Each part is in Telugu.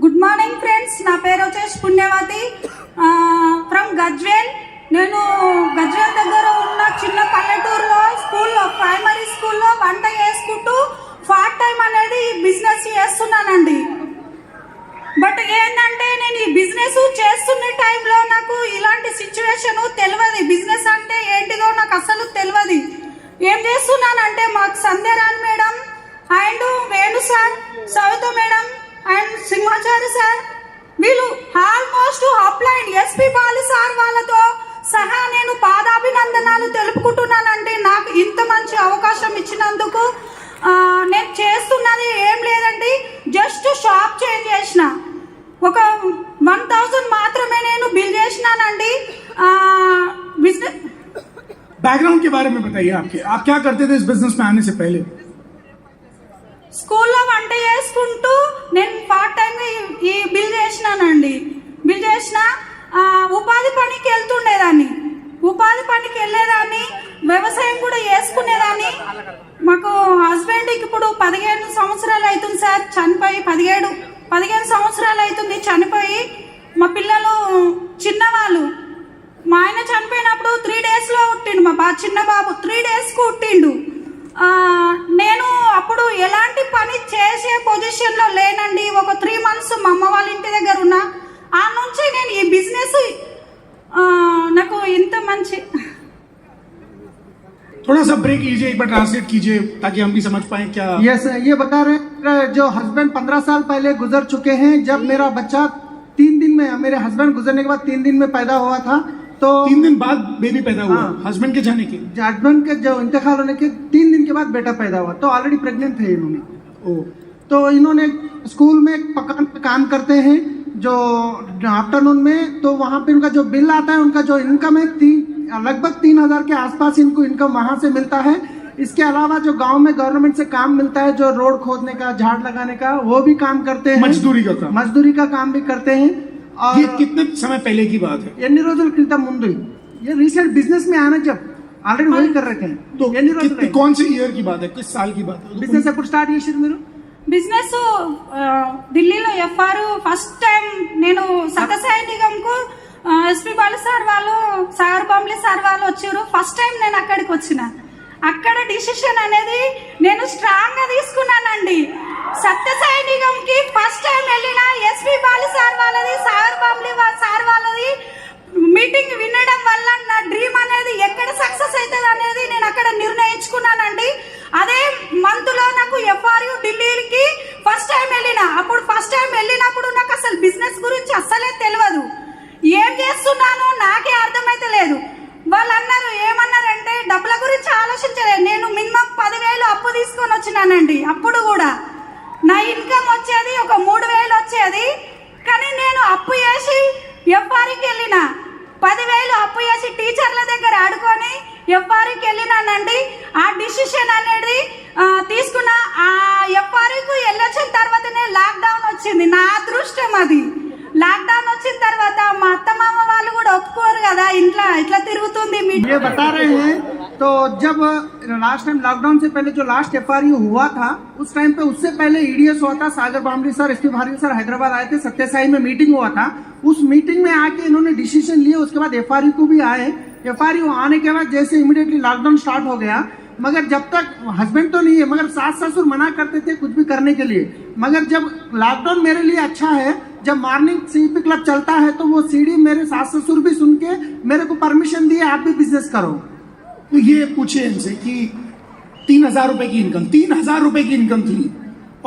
గుడ్ మార్నింగ్ ఫ్రెండ్స్, నా పేరు వచ్చేసి పుణ్యవతి ఫ్రమ్ గజ్వేల్. నేను గజ్వేల్ దగ్గర ఉన్న చిన్న పల్లెటూరులో స్కూల్లో, ప్రైమరీ స్కూల్లో వంట చేసుకుంటూ పార్ట్ టైం అనేది బిజినెస్ చేస్తున్నానండి. బట్ ఏంటంటే నేను ఈ బిజినెస్ చేస్తున్న టైంలో నాకు ఇలాంటి సిచ్యువేషన్ తెలియదు. బిజినెస్ అంటే ఏంటిదో నాకు అసలు తెలియదు. ఏం చేస్తున్నానంటే మాకు Sandhyarani madam and Venu sir, Savitha madam and Simhachari sir, వీళ్ళు almost upline SP Bali sir వాళ్ళతో సహా నేను పాదాభినందనాలు తెలుపుకుంటున్నానండి. నాకు ఇంత మంచి అవకాశం ఇచ్చినందుకు. నేను చేస్తున్నది ఏం లేదండి, జస్ట్ షాప్ చేంజ్ చేసిన. ఒక 1000 మాత్రమే నేను బిల్ చేసినానండి. बिजनेस बैकग्राउंड के बारे में बताइए आप क्या करते थे इस बिजनेस में आने से पहले? స్కూల్లో వంట చేసుకుంటూ నేను పార్ట్ టైం ఈ బిల్ చేసినానండి. బిల్ చేసిన ఉపాధి పనికి వెళ్తుండేదాన్ని, ఉపాధి పనికి వెళ్ళేదాన్ని, వ్యవసాయం కూడా చేసుకునేదాన్ని. మాకు హస్బెండ్కి ఇప్పుడు 15 సంవత్సరాలు అవుతుంది సార్, చనిపోయి 15 సంవత్సరాలు అవుతుంది చనిపోయి. మా పిల్లలు చిన్నవాళ్ళు. మా ఆయన చనిపోయినప్పుడు 3 డేస్లో పుట్టిండు. మా చిన్న బాబు 3 డేస్కు పుట్టిండు. నేను అప్పుడు ఎలాంటి పని చేసే పొజిషన్లో లేనండి. ఒక 3 మంత్స్ మా అమ్మ వాళ్ళ ఇంటి దగ్గర ఉన్నా. ఆ నుంచి నేను ఈ బిజినెస్ నాకు ఇంత మంచి. थोड़ा सा ब्रेक लीजिए, एक बार ट्रांसलेट कीजिए ताकि हम भी समझ पाए क्या. यस, ये बता रहे हैं जो हस्बैंड 15 साल पहले गुजर चुके हैं. जब मेरा बच्चा 3 दिन में, मेरे हस्बैंड गुजरने के बाद 3 दिन में पैदा हुआ था, तो 3 दिन बाद बेबी पैदा हुआ हस्बैंड के जाने के. हस्बैंड के जो इंतकाल होने के 3 दिन के बाद बेटा पैदा हुआ, तो ऑलरेडी प्रेग्नेंट थे इन्होंने. तो इन्होंने स्कूल में पकान पे काम करते हैं जो आफ्टरनून में. तो वहाँ पे उनका जो बिल आता है, उनका जो इनकम है लगभग 3000 के आसपास इनको इनकम वहाँ से मिलता है. इसके अलावा जो गांव में गवर्नमेंट से काम मिलता है, जो रोड खोदने का, झाड़ लगाने का, वो भी काम करते हैं. मजदूरी का काम भी करते हैं. और ये कितने समय पहले की बात है? ఎన్ని రోజుల క్రితం ముందు, ये रिसेंट बिजनेस में आना जब ऑलरेडी वही कर रहे थे. तो कौन से ईयर की बात है, किस साल की बात है? బిజినెస్ ఎప్పుడు స్టార్ట్ చేసారు మీరు? బిజినెస్ ఢిల్లీలో ఎఫ్ఆర్ ఫస్ట్ టైం నేను సత్యసాయి నిగంకు ఎస్పీ బాలు సార్ వాళ్ళు, సాగర్ బాంబ్లే సార్ వాళ్ళు వచ్చారు. ఫస్ట్ టైం నేను అక్కడికి వచ్చిన. అక్కడ డిసిషన్ అనేది నేను స్ట్రాంగ్ గా తీసుకున్నానండి. సత్యసాయి నిగంకి ఫస్ట్ టైం వెళ్ళిన ఎస్పీ బాలు సార్ వాళ్ళది, సాగర్ బాంబ్లే సార్ వాళ్ళది మీటింగ్ వినడం వల్ల నా డ్రీమ్ అనేది ఎక్కడ సక్సెస్ అవుతుంది అనేది నేను అక్కడ నిర్ణయించుకున్నానండి. అదే మంత్ లో నాకు ఎఫ్ఆర్యు ఢిల్లీకి ఫస్ట్ టైం వెళ్ళిన. అప్పుడు ఫస్ట్ టైం వెళ్ళినప్పుడు నాకు అసలు బిజినెస్ గురించి అస్సలే తెలియదు. ఏం చేస్తున్నాను నాకే అర్థమైతే లేదు. వాళ్ళు అన్నారు, ఏమన్నారంటే డబ్బుల గురించి ఆలోచించలేదు. నేను మినిమం 10,000 అప్పు తీసుకొని వచ్చినానండి. అప్పుడు కూడా నా ఇన్కమ్ వచ్చేది ఒక 3,000 వచ్చేది. కానీ నేను అప్పు చేసి ఎఫ్ఆర్కి వెళ్ళిన. 10,000 అప్పు చేసి టీచర్ల దగ్గర ఆడుకొని ఎఫ్ఆర్కి వెళ్ళినానండి. ఆ డిసిషన్ అనేది తీసుకున్న. ఆ ఎఫ్ఆర్కి వెళ్ళొచ్చిన తర్వాతనే లాక్డౌన్ వచ్చింది. నా అదృష్టం అది. లాక్డౌన్ వచ్చిన తర్వాత మా అత్తమామ వాళ్ళు కూడా ఒప్పుకోరు కదా, ఇంట్లో ఇట్లా తిరుగుతుంది. ये बता रहे हैं तो जब लास्ट टाइम लॉकडाउन से पहले जो लास्ट एफआरयू हुआ था, उस टाइम पे उससे पहले ईडीएस हुआ था. सागर बामरी सर, एसपी भारी सर हैदराबाद आए थे, सत्यसाई में मीटिंग हुआ था. उस मीटिंग में आके इन्होंने डिसीजन लिए. उसके बाद एफआरयू को भी आए. एफआरयू आने के बाद जैसे इमीडिएटली लॉकडाउन स्टार्ट हो गया. मगर जब तक हस्बैंड तो नहीं है, मगर सास ससुर मना करते थे कुछ भी करने के लिए. मगर जब लॉकडाउन मेरे लिए अच्छा है, जब मॉर्निंग सीपी क्लब चलता है तो वो सीडी मेरे सास ससुर भी सुन के मेरे को परमिशन दिए, आप भी बिजनेस करो. तो ये पूछे इनसे कि 3000 रुपए की इनकम, 3000 रुपए की इनकम थी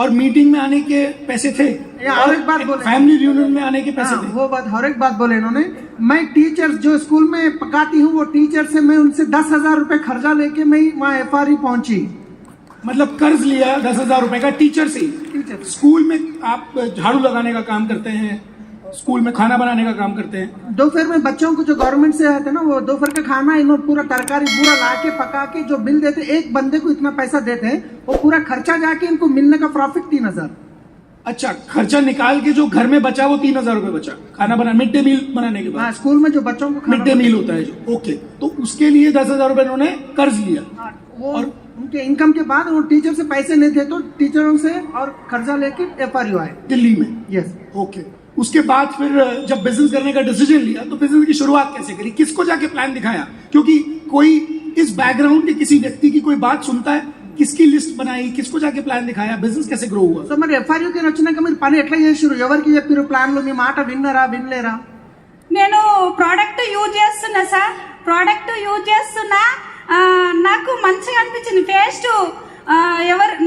और मीटिंग में आने के पैसे थे, और एक बात बोले, फैमिली रियूनियन में आने के पैसे थे. वो बात, और एक बात बोले इन्होंने, मैं टीचर जो स्कूल में पकाती हूँ, वो टीचर से मैं उनसे 10,000 रुपए खर्चा लेके मैं वहाँ एफआरयू पहुंची. मतलब कर्ज लिया 10,000 रुपए का टीचर से. स्कूल में आप झाड़ू लगाने का काम करते हैं, स्कूल में खाना बनाने का काम करते हैं. दोपहर में बच्चों को जो गवर्नमेंट से आते ना, वो दोपहर का खाना इन्होंने पूरा तरकारी पूरा ला के पका के जो बिल देते, एक बंदे को इतना पैसा देते हैं, वो पूरा खर्चा जाके इनको मिलने का प्रॉफिट 3,000. अच्छा, खर्चा निकाल के जो घर में बचा वो 3,000 रुपए बचा खाना बना, मिड डे मील बनाने के बाद. स्कूल में जो बच्चों को मिड डे मील होता है जो, ओके. तो उसके लिए 10,000 रुपए इन्होंने कर्ज लिया. और उनके इनकम के बाद वो टीचर से पैसे नहीं थे, तो टीचरों से और कर्जा लेके एफआरयू आए दिल्ली में. यस. ओके उसके बाद फिर जब बिजनेस करने का डिसीजन लिया तो बिजनेस की शुरुआत कैसे करी, किसको जाके प्लान दिखाया? क्योंकि कोई इस बैकग्राउंड के किसी व्यक्ति की कोई बात सुनता है, किसकी लिस्ट बनाई, किसको जाके प्लान दिखाया, बिजनेस कैसे ग्रो हुआ? సో మరి ఎఫ్ఆర్యూకి వచ్చినాక మీరు పని ఎట్లా చేసిరు? ఎవరికి చెప్పిరు ప్లాన్లు? మీ మాట విన్నరా వినలేరా? నేను ప్రోడక్ట్ యూజ్ చేస్తున్నా సార్, ప్రోడక్ట్ యూజ్ చేస్తున్నా. నాకు మంచిగా అనిపించింది పేస్ట్.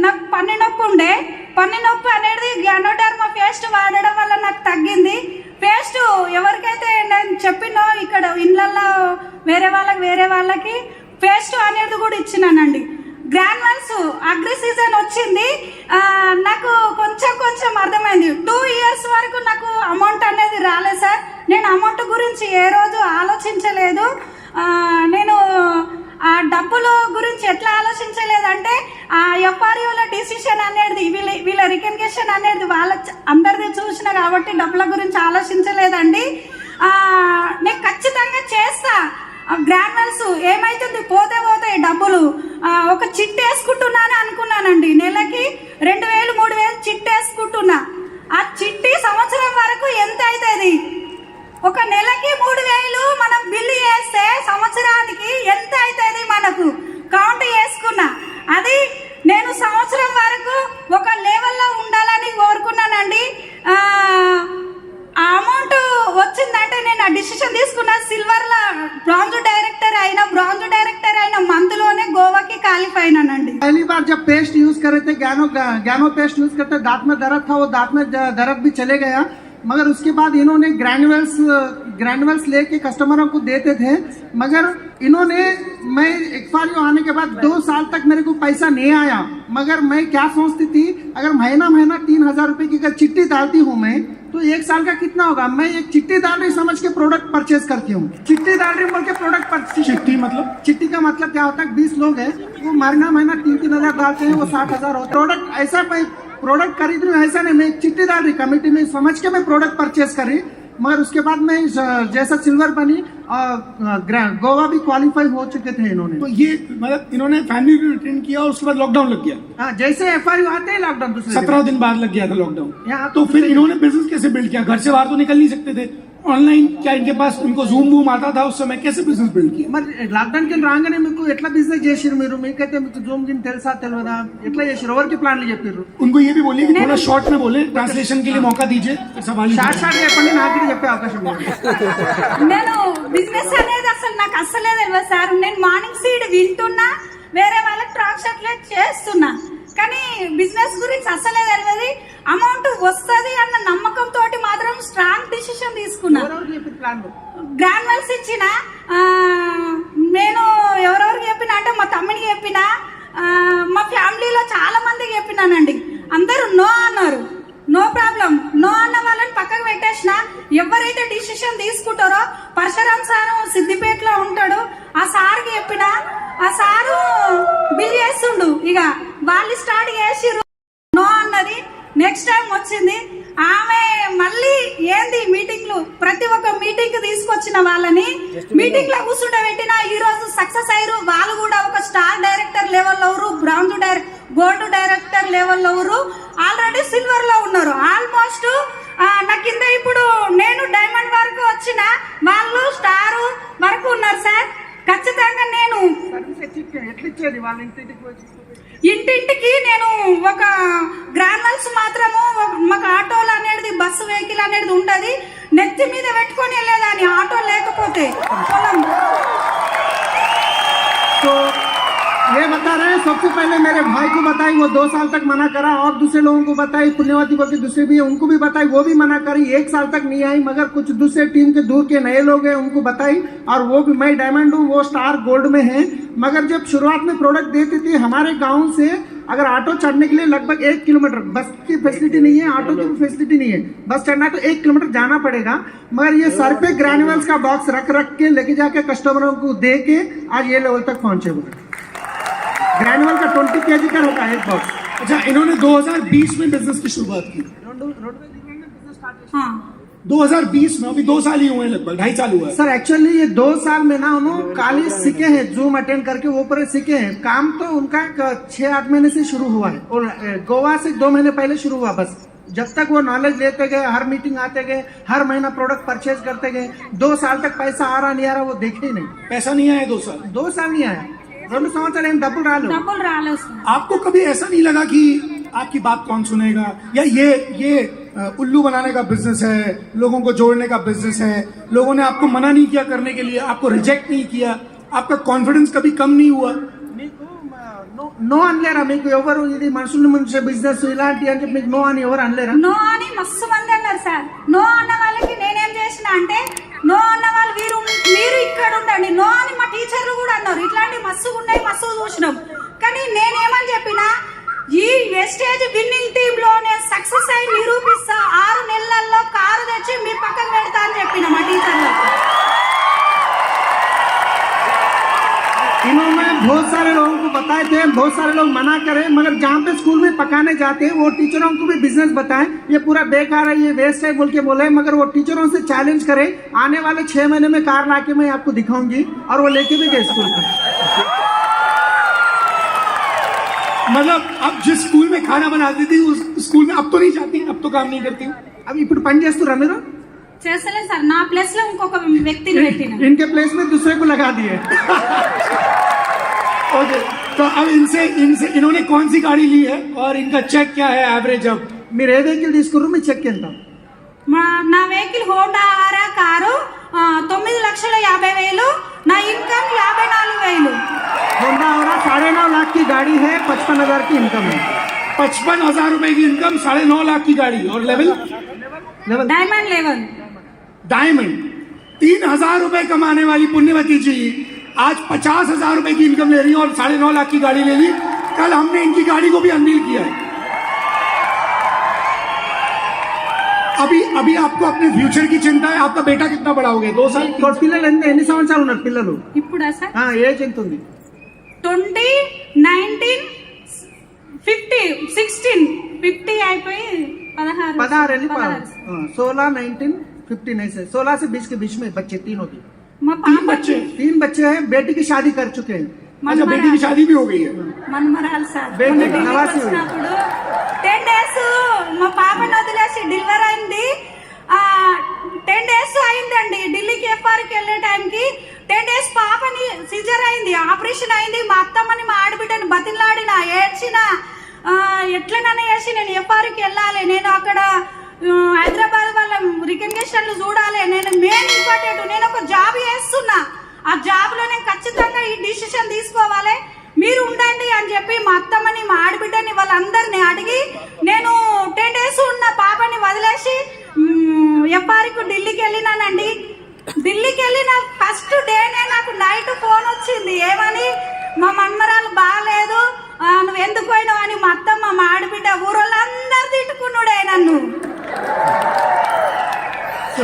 నాకు పన్ను నొప్పి ఉండే, పన్ను నొప్పి అనేది గ్యానోడర్మా పేస్ట్ వాడడం వల్ల నాకు తగ్గింది. పేస్ట్ ఎవరికైతే నేను చెప్పినో ఇక్కడ ఇళ్ళల్లో వేరే వాళ్ళకి పేస్ట్ అనేది కూడా ఇచ్చినానండి. గ్రాన్యువల్స్ అగ్రి సీజన్ వచ్చింది, నాకు కొంచెం అర్థమైంది. 2 years వరకు నాకు అమౌంట్ అనేది రాలేదు సార్. నేను అమౌంట్ గురించి ఏ రోజు ఆలోచించలేదు. నేను ఆ డబ్బుల గురించి ఎట్లా ఆలోచించలేదంటే ఆ ఎఫ్ఆర్యూల డిసిషన్ అనేది వీళ్ళ రికగ్నిషన్ అనేది వాళ్ళ అందరిది చూసిన కాబట్టి డబ్బుల గురించి ఆలోచించలేదండి. నేను ఖచ్చితంగా చేస్తా. గ్రాన్యువల్స్ ఏమైతుంది, పోతాయి డబ్బులు. ఒక చిట్ వేసుకుంటున్నాను అనుకున్నానండి, నెలకి 2000 3000 చిట్ వేసుకుంటున్నా. ఆ చిట్టి సంవత్సరం వరకు ఎంత అవుతుంది? ఒక నెలకి 3000 మనం బిల్లు చేస్తే సంవత్సరానికి ఎంత అవుతుంది మనకు కౌంట్ చేసుకున్నా. అది నేను సంవత్సరం వరకు ఒక లెవెల్లో ఉండాలని కోరుకున్నానండి. ఆ అమౌంట్ వచ్చిందంటే నేను ఆ డిసిషన్ తీసుకున్నా. సిల్వర్లో బ్రాంజ్ డైరెక్టర్ అయిన మంత్లోనే గోవాకి క్వాలిఫై అయినానండి. पहली बार जब पेस्ट यूज करे थे, गैनो पेस्ट यूज करते, दांत में दर्द था, वो दांत में दर्द भी चले गया. मगर उसके बाद इन्होंने ग्रैन्युअल्स लेके कस्टमरों को देते थे. मगर इन्होंने, मैं एक्सपायरी आने के बाद 2 साल तक मेरे को पैसा नहीं आया. मगर मैं क्या सोचती थी, अगर महीना 3000 रुपए की अगर चिट्ठी डालती हूँ मैं, तो 1 साल का कितना होगा? मैं एक चिट्ठी डाल रही समझ के प्रोडक्ट परचेज करती हूँ. चिट्ठी डाल रही बोल के प्रोडक्ट परचेज. चिट्ठी का मतलब क्या होता है? 20 लोग हैं, वो महीना 3 हजार डालते हैं, वो 60,000 होता है. प्रोडक्ट ऐसा प्रोडक्ट खरीद रही हूँ ऐसा नहीं, मैं एक चिट्ठी डाल रही कमेटी में समझ के मैं प्रोडक्ट परचेज कर रही. मगर उसके बाद मैं जैसा सिल्वर बनी गोवा भी क्वालिफाई हो चुके थे इन्होंने. तो ये मतलब इन्होंने फैमिली को रिटर्न किया और उसके बाद लॉकडाउन लग गया. हाँ, जैसे एफआरयू आते हैं लॉकडाउन 17 दिन बाद लग गया था लॉकडाउन. यहाँ तो फिर इन्होंने बिजनेस कैसे बिल्ड किया? घर से बाहर तो निकल नहीं सकते थे. ऑनलाइन क्या इनके पास, उनको जूम बूम आता था उस समय, कैसे बिजनेस बिल्ड किया? మరి లాక్డౌన్ కి రాగానే మీకు ఎట్లా బిజినెస్ చేసిరు? మీరు మీకైతే మీకు జూమ్ గిన్ తెలుసా తెలియదా? ఎట్లా చేసిరు? ఎవరికి ప్లాన్లు చెప్పారు? उनको ये भी बोलिए कि थोड़ा शॉर्ट में बोले, ट्रांसलेशन के लिए मौका दीजिए. सवाल షార్ట్ చెప్పండి, నాకు కూడా చెప్పే అవకాశం ఉంది. నేను బిజినెస్ అనేది అసలు నాకు అస్సలే తెలియదు సార్. నేను మార్నింగ్ సీడ్ వింటున్నా, వేరే వాళ్ళకి ట్రాన్స్లేట్ చేస్తున్నా, కానీ బిజినెస్ గురించి అస్సలే తెలియదు. అమౌంట్ వస్తుంది అన్న నమ్మకంతో మాత్రం స్ట్రాంగ్ డిసిషన్ తీసుకున్నా. గ్రాన్యువల్స్ ఇచ్చిన నేను ఎవరెవరికి చెప్పిన అంటే మా తమ్మునికి చెప్పిన, మా ఫ్యామిలీలో చాలా మందికి చెప్పినానండి. అందరూ నో అన్నారు. నో ప్రాబ్లం, నో అన్న వాళ్ళని పక్కకు పెట్టేసిన. ఎవరైతే డిసిషన్ తీసుకుంటారో, పరశురామ్ సారు సిద్దిపేటలో ఉంటాడు, ఆ సార్కి చెప్పిన. ఆ సారు బిల్ చేస్తుండు. ఇక వాళ్ళు స్టార్ట్ చేసిర్రు. నో అన్నది. నెక్స్ట్ టైం వచ్చింది ఆమె, మళ్ళీ ఏంది మీటింగ్లు, ప్రతి ఒక్క మీటింగ్ తీసుకొచ్చిన వాళ్ళని మీటింగ్ లో కూర్చుండబెట్టిన. ఈ రోజు సక్సెస్ అయ్యారు. వాళ్ళు కూడా ఒక స్టార్ డైరెక్టర్ లెవెల్లో, గోల్డ్ డైరెక్టర్ లెవెల్లో, ఆల్రెడీ సిల్వర్ లో ఉన్నారు. ఆల్మోస్ట్ నా కింద ఇప్పుడు నేను డైమండ్ వరకు వచ్చిన వాళ్ళు స్టార్ వరకు ఉన్నారు సార్. ఖచ్చితంగా నేను ఇంటింటికి నేను ఒక గ్రాన్యువల్స్ మాత్రము, మాకు ఆటోలు అనేది, బస్సు వెహికల్ అనేది ఉండదు. నెత్తి మీద పెట్టుకొని వెళ్ళేదాన్ని ఆటో లేకపోతే పొలం. तो ये बता रहे हैं, सबसे पहले मेरे भाई को बताई, वो 2 साल तक मना करा, और दूसरे लोगों को बताई, पुण्यवती बोल के दूसरे भी है, उनको भी बताई, वो भी मना करी. 1 साल तक नहीं आई. मगर कुछ दूसरे टीम के दूर के नए लोग हैं, उनको बताई. और वो भी, मैं डायमंड हूँ, वो स्टार गोल्ड में है. मगर जब शुरुआत में प्रोडक्ट देती थी, हमारे गाँव से अगर ऑटो चढ़ने के लिए लगभग 1 किलोमीटर, बस की फैसिलिटी नहीं है, ऑटो की भी फैसिलिटी नहीं है, बस चढ़ना तो 1 किलोमीटर जाना पड़ेगा. मगर ये सर पे ग्रैन्युअल्स का बॉक्स रख के लेके जाके कस्टमरों को दे के आज ये लेवल तक पहुंचे हुए. ग्रैन्युअल का 20 kg का होता है एक बॉक्स. अच्छा, इन्होंने 2020 में बिजनेस की शुरुआत की. हाँ, 2020 में, अभी 2 साल ही हुए हैं, लगभग 2.5 साल हुआ है. सर एक्चुअली ये 2 साल में ना उन्होंने खाली सीखे हैं, जूम अटेंड करके वो पर सीखे हैं. काम तो उनका 6-8 महीने से शुरू हुआ है, और गोवा से 2 महीने पहले शुरू हुआ बस. जब तक वो नॉलेज लेते गए, हर मीटिंग आते गए, हर महीना प्रोडक्ट परचेज करते गए, 2 साल तक पैसा आ रहा नहीं आ रहा वो देखे ही नहीं। पैसा नहीं आया 2 साल? 2 साल नहीं आया, 2 సంవత్సరాలు ఏం డబ్బులు రాలేదు। డబ్బులు రాలేదు సార్। आपको कभी ऐसा नहीं लगा कि आपकी बात कौन सुनेगा, या ये उल्लू बनाने का बिजनेस है, लोगों को जोड़ने का बिजनेस है, लोगों ने आपको मना नहीं किया करने के लिए, आपको रिजेक्ट नहीं किया, आपका कॉन्फिडेंस कभी कम नहीं हुआ? నో అనలేరా మీకు ఎవరు? ఇది మనుషుల ముంచే బిజినెస్ ఇలాంటి అని చెప్పి మీకు నో అని ఎవరు అనలేరా? నో అని మస్తు మంది అన్నారు సార్। నో అన్న వాళ్ళకి నేనేం చేసిన అంటే, నో అన్న వాళ్ళు మీరు ఇక్కడ ఉండండి, నో అని మా టీచర్లు కూడా అన్నారు। ఇట్లాంటి మస్తు ఉన్నాయి, మస్తు చూసినాం। కానీ నేనేమని చెప్పినా, ఈ వెస్టేజ్ విన్నింగ్ టీమ్ లో నేను సక్సెస్ అయి నిరూపిస్తా, 6 నెలల్లో కారు తెచ్చి మీ పక్కన పెడతా అని చెప్పిన మా టీచర్లకు। इन्होंने बहुत सारे लोगों को बताए थे, बहुत सारे लोग मना करे, मगर जहाँ पे स्कूल में पकाने जाते हैं वो टीचरों को भी बिजनेस बताएं ये पूरा बेकार है, ये वेस्ट है बोल के बोले, मगर वो टीचरों से चैलेंज करे, आने वाले 6 महीने में कार लाके मैं आपको दिखाऊंगी, और वो लेके भी गए स्कूल में। मतलब अब जिस स्कूल में खाना बनाती थी उस स्कूल में अब तो नहीं जाती, अब तो काम नहीं करती हूँ। अब ఇప్పుడు పని చేస్తురా మీరు? చేస్తలేదు సార్। నా ప్లేస్ లో ఇంకొక వ్యక్తిని పెట్టిన। इनके प्लेस में दूसरे को लगा दिए। ओके, तो अब इनसे इन्होंने कौन सी गाड़ी ली है और इनका चेक क्या है एवरेज? अब మీరు ఏ వెహికల్ తీసుకుర్రు, మీ చెక్ ఎంత? నా వెహికల్ హోండా ఆరా కారు 9,50,000, నా ఇన్కమ్ 54,000। होंडा और 9.5 लाख की गाड़ी है, 55,000 की इनकम है। 55,000 रुपए की इनकम, 9.5 लाख की गाड़ी, और लेवल डायमंड लेवल डायमंड। 3,000 रुपए कमाने वाली पुण्यवती जी आज 50,000 रुपए की इनकम ले रही है और 9.5 लाख की गाड़ी ले ली। कल हमने इनकी गाड़ी को भी अनवील किया है। अभी आपको अपने फ्यूचर की चिंता है। आपका बेटा कितना बड़ा हो गया? 2 साल? పిల్లలు ఎన్ని సంవత్సరాలు ఉన్నారు పిల్లలు? ఇప్పుడా సార్? ఏజ్ ఎంత ఉంది? 20, 19, 50, 16, 50 అయిపోయి 16 16, 19, 15 ऐसे 16 से 20 के बीच में बच्चे तीनों की। మా 3 పాప बच्चे? 3 बच्चे हैं, बेटी की शादी कर चुके हैं। अच्छा, बेटी की शादी भी हो गई है। మన్మరాలు సార్। బేబీ మొన్న ఢిల్లీకి నవాసి ఉంది। వచ్చినప్పుడు 10 డేస్ మా పాపను వదిలేసి డెలివరీ అయింది। 10 డేస్ అయిందండి ఢిల్లీకి ఎఫ్ఆర్కి వెళ్ళే టైంకి। 10 డేస్ పాపని సిజర్ అయింది, ఆపరేషన్ అయింది। మా అత్తమ్మని మా ఆడబిడ్డని బతిలాడిన, ఏడ్చిన, ఎట్లనైనా చేసి నేను ఎఫ్ఆర్కి వెళ్ళాలి, నేను అక్కడ హైదరాబాద్ వాళ్ళ రికగ్నిషన్లు చూడాలి, నేను మెయిన్ ఇంపార్టెంట్, నేను ఒక జాబ్ చేస్తున్నా, ఆ జాబ్ లో నేను ఖచ్చితంగా ఈ డిసిషన్ తీసుకోవాలి, మీరు ఉండండి అని చెప్పి మా అత్తమ్మని మా ఆడబిడ్డని వాళ్ళందరినీ అడిగి నేను 10 డేస్ ఉన్న పాపని వదిలేసి ఎఫ్ఆర్కు ఢిల్లీకి వెళ్ళినానండి। ఢిల్లీకి వెళ్ళిన ఫస్ట్ డేనే నాకు నైట్ ఫోన్ వచ్చింది, ఏమని, మా మన్మరాలు బాగాలేదు, నువ్వు ఎందుకు పోయినావు అని మా అత్తమ్మ మా ఆడబిడ్డ ఊరోళ్ళందరూ తిట్టుకున్నాడే నన్ను।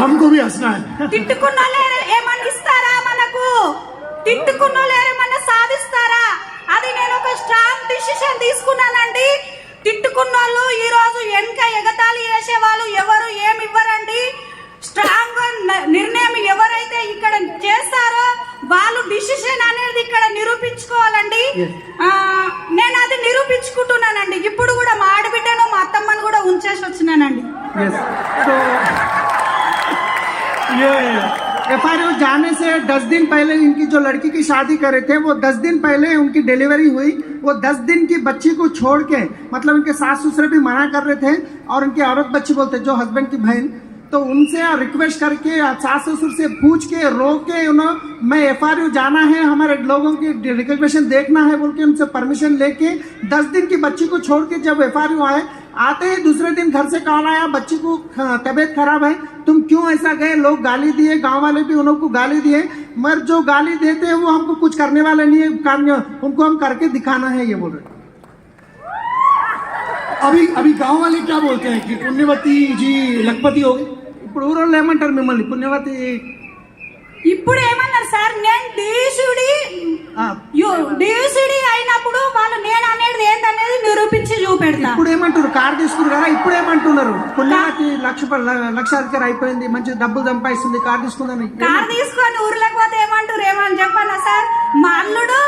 हमको भी हंसना है। తిట్టుకున్నోళ్ళే ఏమన్నా ఇస్తారా మనకు? తిట్టుకున్నోళ్ళే ఏమన్నా సాధిస్తారా? అది నేను ఒక స్ట్రాంగ్ డిసిషన్ తీసుకున్నానండి। తిట్టుకున్నోళ్ళు ఈ రోజు వెనక ఎగతాళి చేసే వాళ్ళు ఎవరు ఏమి ఇవ్వరండి। స్ట్రాంగ్ నిర్ణయం ఎవరైతే ఇక్కడ చేస్తారో వాళ్ళు డిసిషన్ అనేది ఇక్కడ నిరూపించుకోవాలండి। నేను అది నిరూపించుకుంటున్నానండి। ఇప్పుడు కూడా మా ఆడబిడ్డను మా అత్తమ్మను కూడా ఉంచేసి వచ్చినానండి। तो ये एफआरयू जाने से 10 दिन पहले इनकी जो लड़की की शादी करे थे, वो 10 दिन पहले उनकी डिलीवरी हुई। वो 10 दिन की बच्ची को छोड़ के, मतलब उनके सास ससुर भी मना कर रहे थे, और उनकी औरत बच्ची बोलते जो हस्बैंड की बहन, तो उनसे रिक्वेस्ट करके सास ससुर से पूछ के रो के मैं एफआरयू जाना है, हमारे लोगों की रिकग्निशन देखना है बोल के उनसे परमिशन लेके 10 दिन की बच्ची को छोड़ के जब एफआरयू आए, आते ही दूसरे दिन घर से कॉल आया, बच्ची को तबीयत खराब है, तुम क्यों ऐसा गए? लोग गाली दिए, गांव वाले भी उनको गाली दिए, मगर जो गाली देते हैं वो हमको कुछ करने वाले नहीं है, उनको हम करके दिखाना है, ये बोल रहे। अभी गांव वाले क्या बोलते हैं कि पुण्यवती जी लखपति हो गए? ఇప్పుడు ఊరోళ్ళు ఏమంటారు మిమ్మల్ని? పుణ్యవతి ఇప్పుడు ఏమన్నారు సార్, నేను డిసిడి అయినప్పుడు వాళ్ళు నేను అనేది ఏంటనేది నిరూపించి చూపెడతా। ఇప్పుడు ఏమంటారు? కార్ తీసుకున్నారు కదా, ఇప్పుడు ఏమంటున్నారు? పుణ్యవతి లక్షాధికారి అయిపోయింది, మంచి డబ్బులు సంపాదిస్తుంది, కార్ తీసుకుందని। కార్ తీసుకొని ఊర్లోకి పోతే ఏమంటారు? ఏమని చెప్పన్నా సార్, మా అల్లుడు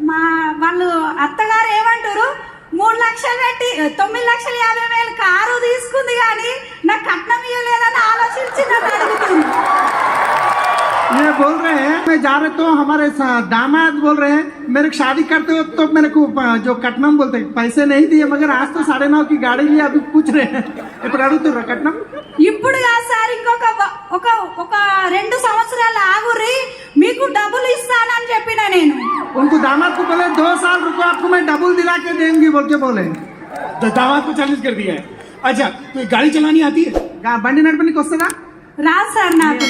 మా వాళ్ళు అత్తగారు ఏమంటారు, 3 లక్షలు పెట్టి 9,50,000 కారు తీసుకుంది కానీ నాకు కట్నం ఇవ్వలేదని ఆలోచించి నన్ను అడుగుతుంది. ये बोल रहे हैं मैं जा रहे तो हमारे दामाद बोल रहे हैं मेरे को शादी करते हो तो मेरे को जो कटनम बोलते हैं पैसे नहीं दिए मगर आज तो 9:30 की गाड़ी लिए अभी पूछ रहे हैं ఇప్పుడు అడుగుతుర్రా కట్నం ఇప్పుడు కాదు సార్, ఇంకొక ఒక ఒక 2 సంవత్సరాలు ఆగురి మీకు డబ్బులు ఇస్తానని చెప్పిన నేను. उनको दामाद को बोले 2 साल रुको आपको मैं डबल दिला के देंगी बोल के बोले. दामाद को चैलेंज कर दिया है. अच्छा, तो ये गाड़ी चलानी आती है? బండి నడపనికి వస్తుందా? రాదు సార్ నాకు.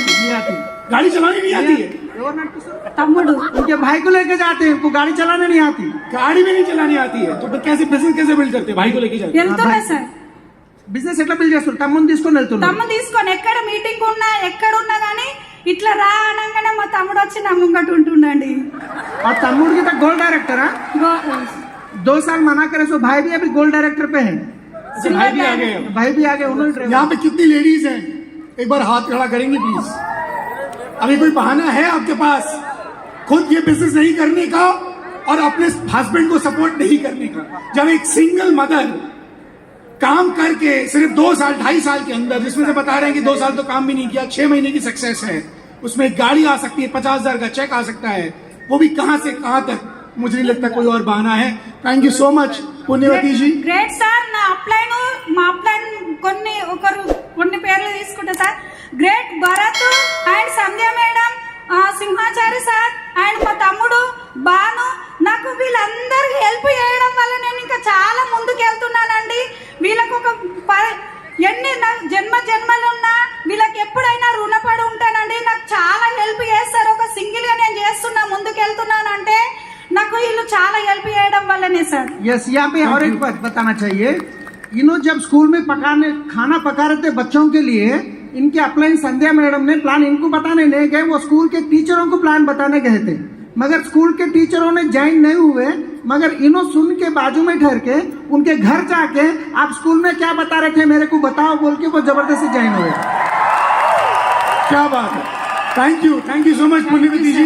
गाड़ी चलानी नहीं आती है? ఎవరు నడిపిస్తారు? తమ్ముడు उनके भाई को लेके जाते हैं उनको गाड़ी चलाने नहीं आती. गाड़ी भी नहीं चलानी आती है तो फिर कैसे बिजनेस कैसे बिल्ड करते हैं? भाई को लेके जाते हैं. వెళ్తున్నా సార్. బిజినెస్ ఎట్లా బిల్డ్ చేస్తారు? తమ్ముని తీసుకొని వెళ్తున్నారు. తమ్ముడు తీసుకొని ఎక్కడ మీటింగ్ ఉన్నా ఎక్కడున్నా గానీ ఇట్లా రా అనగానే మా తమ్ముడు వచ్చి నా ముంగట ఉంటుండండి. और तम्मुड़ की तक गोल्ड डायरेक्टर है. 2 साल मना करे सो भाई भी अभी गोल्ड डायरेक्टर पे है. अच्छा, भाई भी आ गए हैं. भाई भी आगे उन्होंने यहाँ पे कितनी लेडीज हैं? एक बार हाथ खड़ा करेंगे प्लीज. अभी कोई बहाना है आपके पास खुद ये बिजनेस नहीं करने का और अपने हस्बैंड को सपोर्ट नहीं करने का? जब एक सिंगल मदर काम करके सिर्फ 2 साल 2.5 साल के अंदर, जिसमें से बता रहे हैं कि 2 साल तो काम भी नहीं किया, 6 महीने की सक्सेस है, उसमें एक गाड़ी आ सकती है, 50,000 का चेक आ सकता है, वो भी कहां से कहां तक. मुझे नहीं लगता कोई और बहाना है. Thank you so much Punyavathi ji. Great sir. నా అప్లైన్ మా అప్లైన్ కొన్ని పేర్లు తీసుకుంటా sir. Great Bharath and Sandhya madam, Simhachari sir and మా తమ్ముడు బాను, నాకు వీళ్ళందరికీ హెల్ప్ చేయడం వల్ల నేను ఇంకా చాలా ముందుకు వెళ్తున్నానండి. వీళ్ళకు ఒక ఎన్ని జన్మలున్నా వీళ్ళకి ఎప్పుడైనా రుణపడి ఉంటానండి. నాకు చాలా హెల్ప్ చేస్తారు. ఒక సింగిల్ గా నేను చేస్తున్నా ముందుకు వెళ్తున్నానంటే నాకు వీళ్ళు చాలా హెల్ప్ చేయడం వల్లనే సార్. यस, यहाँ पे और एक बात बताना चाहिए. इन्हों जब स्कूल में खाना पका रहे थे बच्चों के लिए, इनके अपलाइन संध्या मैडम ने प्लान इनको बताने नहीं गए, वो स्कूल के टीचरों को प्लान बताने गए थे. मगर स्कूल के टीचरों ने ज्वाइन नहीं हुए, मगर इन्हों सुन के बाजू में ठहर के उनके घर जाके आप स्कूल में क्या बता रहे थे मेरे को बताओ बोल के वो जबरदस्ती ज्वाइन हुए. क्या बात है. Thank you so much Punyavathi ji.